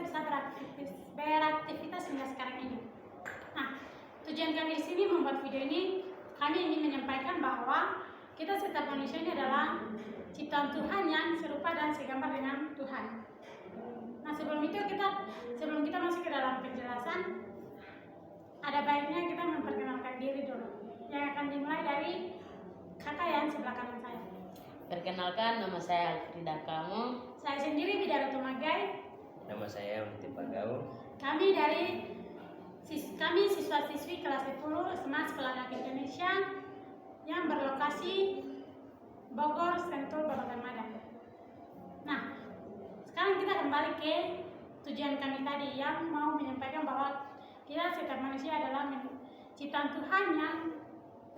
bisa beraktivitas hingga sekarang ini. Nah, tujuan kami di sini membuat video ini, kami ingin menyampaikan bahwa kita setiap manusia ini adalah ciptaan Tuhan yang serupa dan segambar dengan Tuhan. Nah, sebelum kita masuk ke dalam penjelasan, ada baiknya kita memperkenalkan diri dulu. Yang akan dimulai dari kakak yang sebelah kanan saya. Perkenalkan, nama saya Alfrida Kamu. Saya sendiri Bidara Tumagai. Nama saya Unti Pagau. Kami siswa-siswi kelas 10 SMA Sekolah Anak Indonesia yang berlokasi Bogor, Sentul, Babakan Madang. Nah, sekarang kita kembali ke tujuan kami tadi yang mau menyampaikan bahwa kita setiap manusia adalah ciptaan Tuhan yang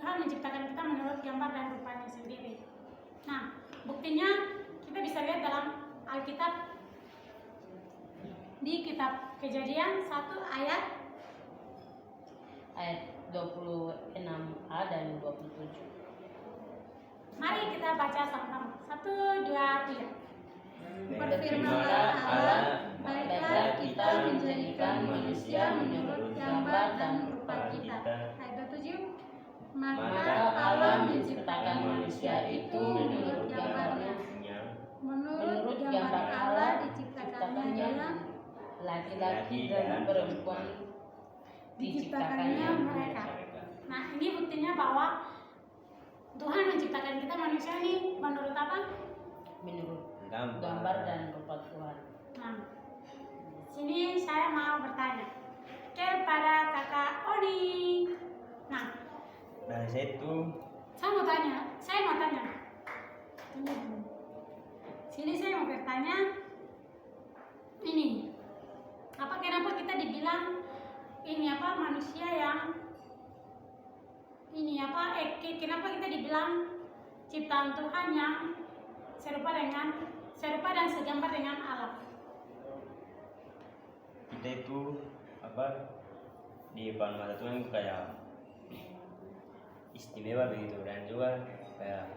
Tuhan menciptakan kita menurut gambar dan rupanya sendiri. Nah, buktinya kita bisa lihat dalam Alkitab di kitab Kejadian 1 ayat 26a dan 27. Mari kita baca sama-sama. 1, 2, 3. Berfirmanlah Allah, baiklah kita menjadikan manusia menurut gambar dan rupa kita. Ayat 27. Maka Allah menciptakan manusia itu menurut gambarnya. Menurut gambar Allah diciptakannya laki-laki dan perempuan diciptakannya mereka. Nah, ini buktinya bahwa Tuhan menciptakan kita manusia ini menurut apa? Menurut gambar dan rupa Tuhan. Nah, sini saya mau bertanya kepada kakak Oni. Nah, Dari situ saya mau tanya. Sini saya mau bertanya. Ini, kenapa kita dibilang manusia yang kenapa kita dibilang ciptaan Tuhan yang serupa dan segambar dengan Allah? kita itu di depan mata Tuhan kayak istimewa begitu, dan juga kayak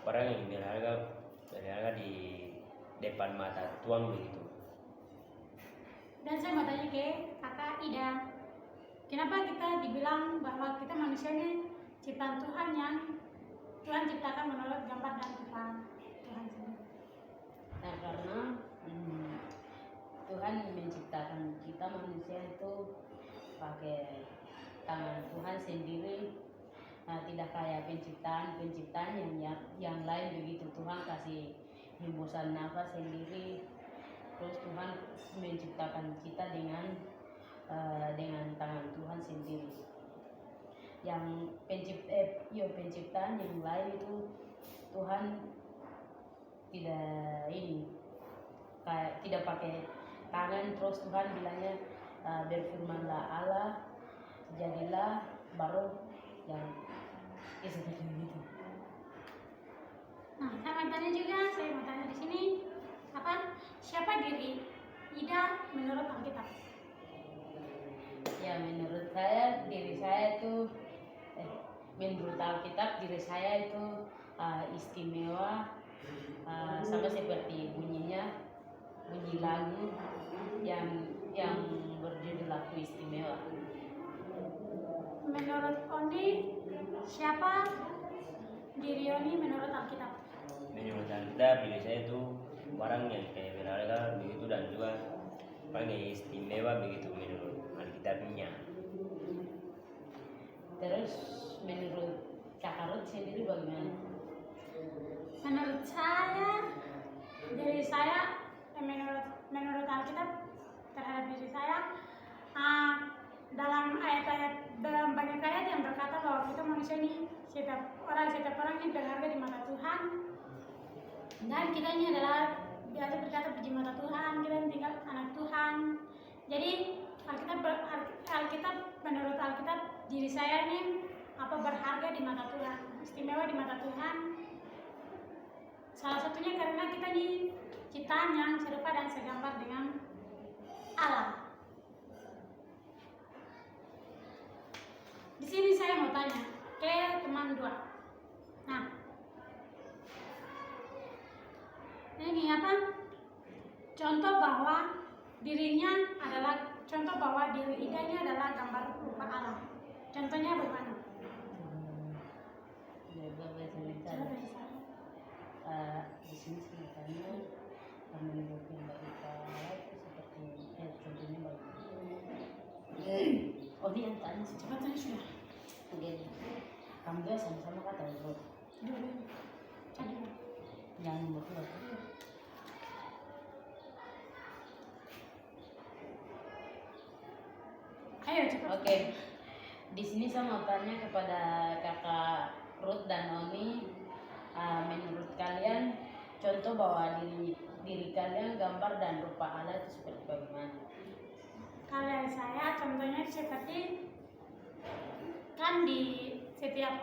orang yang berharga di depan mata Tuhan begitu. Dan saya mau tanya ke kakak Ida, kenapa kita dibilang bahwa kita manusia ini ciptaan Tuhan yang Tuhan ciptakan menurut gambar dan rupa Tuhan sendiri? Nah, karena Tuhan menciptakan kita manusia itu pakai tangan Tuhan sendiri. Nah, tidak kayak penciptaan yang lain begitu. Tuhan kasih hembusan nafas sendiri, terus Tuhan menciptakan kita dengan tangan Tuhan sendiri. Yang penciptaan yang lain itu Tuhan tidak pakai tangan, terus Tuhan bilangnya berfirmanlah Allah, jadilah, baru yang seperti itu. Nah, saya mau tanya di sini, siapa diri Ida menurut Alkitab? Ya, menurut saya menurut Alkitab diri saya itu istimewa, sama seperti bunyi lagu yang berjudul Aku Istimewa. Menurut Oni, siapa diri Oni menurut Alkitab? Menurut Anda, diri saya itu orang yang kayak berharga begitu, dan juga orang yang istimewa begitu menurut Alkitabnya. Terus menurut Kak Ruth sendiri bagaimana? Menurut saya, diri saya menurut Alkitab terhadap diri saya, dalam banyak ayat yang berkata bahwa kita manusia ini setiap orang ini berharga di mata Tuhan, dan kita ini adalah biasa berkata di mata Tuhan, kita ini tinggal anak Tuhan. Jadi Alkitab menurut Alkitab diri saya ini berharga di mata Tuhan, istimewa di mata Tuhan. Salah satunya karena kita ini ciptaan yang serupa dan segambar dengan Allah. Di sini saya mau tanya ke teman dua. Nah, ini contoh bahwa dirinya adalah contoh bahwa diri Ida ini adalah gambar rupa Allah. Contohnya bagaimana? Beberapa sebentar. Coba dari saya. Di sini sebenarnya menurut yang berupa itu seperti contohnya oh ini yang tadi Coba tanya sudah. Oke. Kamu dua sama-sama kata bro. Dulu. Cari. Jangan berdua. Ayo cepat. Oke. Di sini saya mau tanya kepada kakak Ruth dan Oni, menurut kalian contoh bahwa diri kalian gambar dan rupa Allah itu seperti bagaimana? Kalau saya contohnya seperti kan di setiap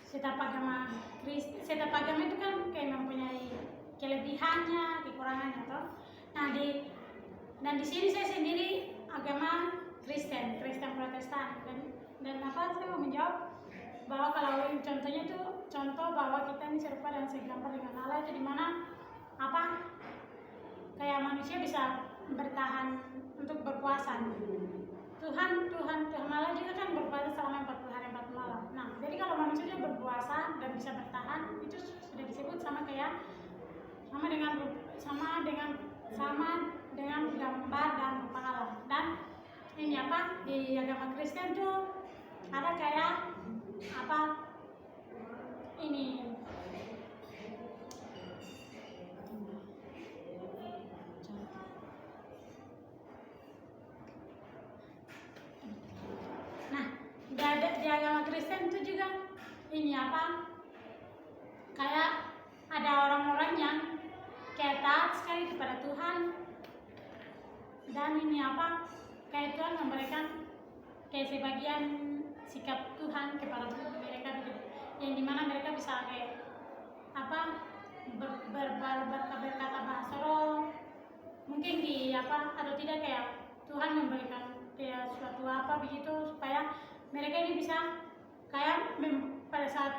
setiap agama itu kan kayak mempunyai kelebihannya, kekurangannya toh. Nah dan di sini saya sendiri agama Kristen Protestan dan saya mau menjawab bahwa kalau contohnya itu contoh bahwa kita ini serupa dan segambar dengan Allah itu dimana kayak manusia bisa bertahan untuk berpuasa. Tuhan Allah juga kan berpuasa selama 40 hari 40 malam. Nah, jadi kalau manusia juga berpuasa dan bisa bertahan itu sudah disebut sama dengan gambar dan rupa Allah. Dan ini di agama Kristen tuh ada kayak ini di agama Kristen itu juga ini kayak ada orang-orang yang kayak taat sekali kepada Tuhan dan ini kayak Tuhan memberikan kayak sebagian sikap Tuhan kepada mereka begitu, yang dimana mereka bisa kayak berkata bahasa roh mungkin atau tidak kayak Tuhan memberikan kayak suatu begitu supaya mereka ini bisa kayak pada saat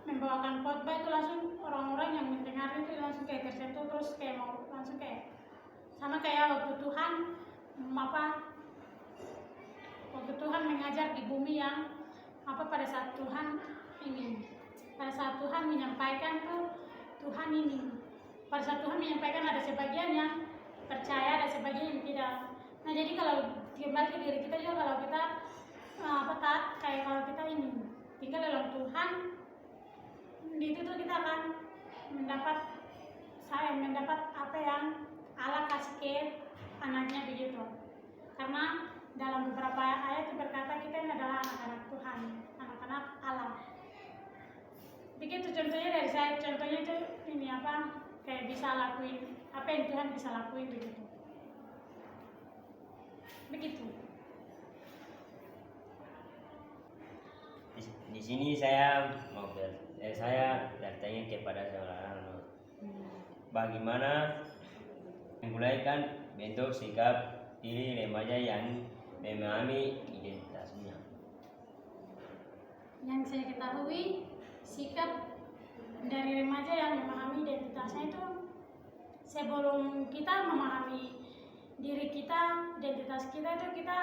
membawakan khotbah itu langsung orang-orang yang mendengar itu langsung kayak tersentuh terus kayak mau langsung kayak sama kayak waktu Tuhan mengajar di bumi yang pada saat Tuhan menyampaikan pada saat Tuhan menyampaikan ada sebagian yang percaya ada sebagian yang tidak. Nah jadi kalau kembali ke diri kita juga kalau kita kayak kalau kita ini tinggal dalam Tuhan di itu tuh kita akan mendapat apa yang Allah kasih ke anaknya begitu, karena dalam beberapa ayat itu berkata kita ini adalah anak-anak Tuhan, anak-anak Allah begitu. Contohnya dari saya, contohnya itu ini kayak bisa lakuin apa yang Tuhan bisa lakuin begitu. Di sini saya bertanya kepada saudara Nur, bagaimana memulaikan bentuk sikap diri remaja yang memahami identitasnya? Yang saya ketahui sikap dari remaja yang memahami identitasnya itu sebelum kita memahami diri kita, identitas kita itu kita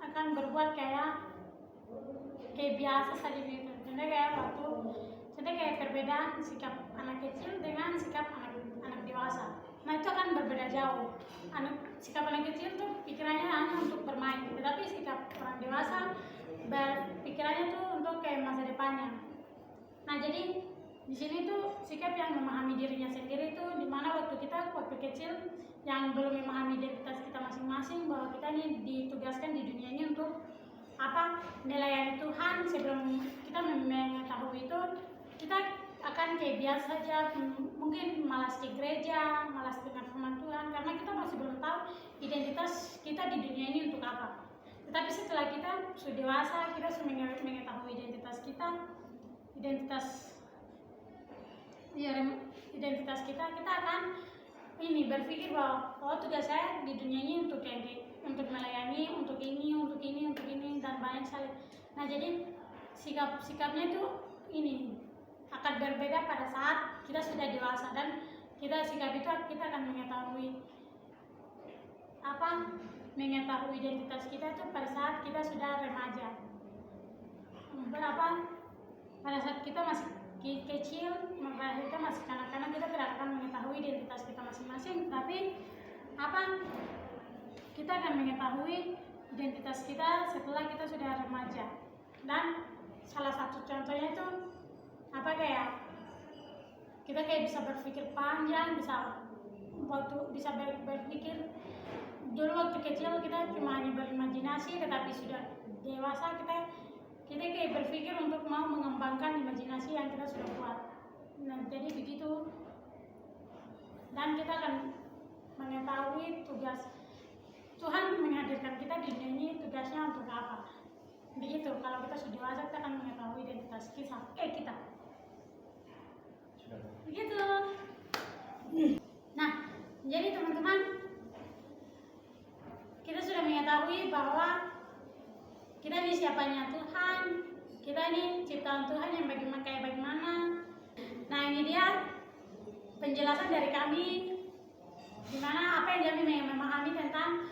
akan berbuat kayak biasa saja gitu. Contohnya kayak perbedaan sikap anak kecil dengan sikap anak dewasa. Nah itu akan berbeda jauh. Sikap anak kecil tuh pikirannya hanya untuk bermain, tetapi sikap orang dewasa pikirannya tuh untuk kayak masa depannya. Nah jadi di sini tuh sikap yang memahami dirinya sendiri tuh dimana waktu kecil yang belum memahami identitas kita masing-masing, bahwa kita ini ditugaskan di dunia ini untuk melayani Tuhan. Sebelum kita mengetahui itu kita akan kayak biasa saja, mungkin malas ke gereja, malas dengar firman Tuhan karena kita masih belum tahu identitas kita di dunia ini untuk apa. Tetapi setelah kita sudah dewasa, kita sudah mengetahui identitas kita, identitas kita akan berpikir bahwa tugas saya di dunia ini untuk melayani, untuk ini dan banyak sekali. Nah jadi sikapnya itu akan berbeda pada saat kita sudah dewasa, dan sikap itu kita akan mengetahui mengetahui identitas kita itu pada saat kita sudah remaja. Pada saat kita masih kecil, pada kita masih kanak-kanak, kita tidak akan mengetahui identitas kita masing-masing, tapi kita akan mengetahui identitas kita setelah kita sudah remaja. Dan salah satu contohnya itu kita bisa berpikir panjang, bisa berpikir. Dulu waktu kecil kita cuma hanya berimajinasi, tetapi sudah dewasa kita kayak berpikir untuk mau mengembangkan imajinasi yang kita sudah buat. Nah, jadi begitu. Dan kita akan mengetahui tugas Tuhan menghadirkan kita di dunia ini, tugasnya untuk apa. Begitu. Kalau kita sudah dewasa, kita akan mengetahui identitas kita. Begitu. Nah, jadi teman-teman, kita sudah mengetahui bahwa kita ini siapanya Tuhan, kita ini ciptaan Tuhan yang bagaimana. Nah, ini dia penjelasan dari kami, dimana apa yang kami memahami tentang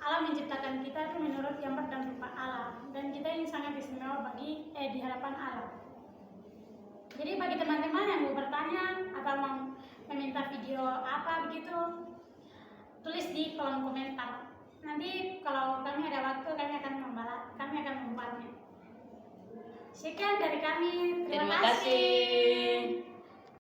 Allah menciptakan kita itu menurut gambar dan rupa Allah, dan kita ini sangat istimewa di hadapan Allah. Jadi bagi teman-teman yang mau bertanya atau mau meminta video apa begitu, tulis di kolom komentar. Nanti kalau kami ada waktu, kami akan membuatnya. Sekian dari kami. Terima kasih.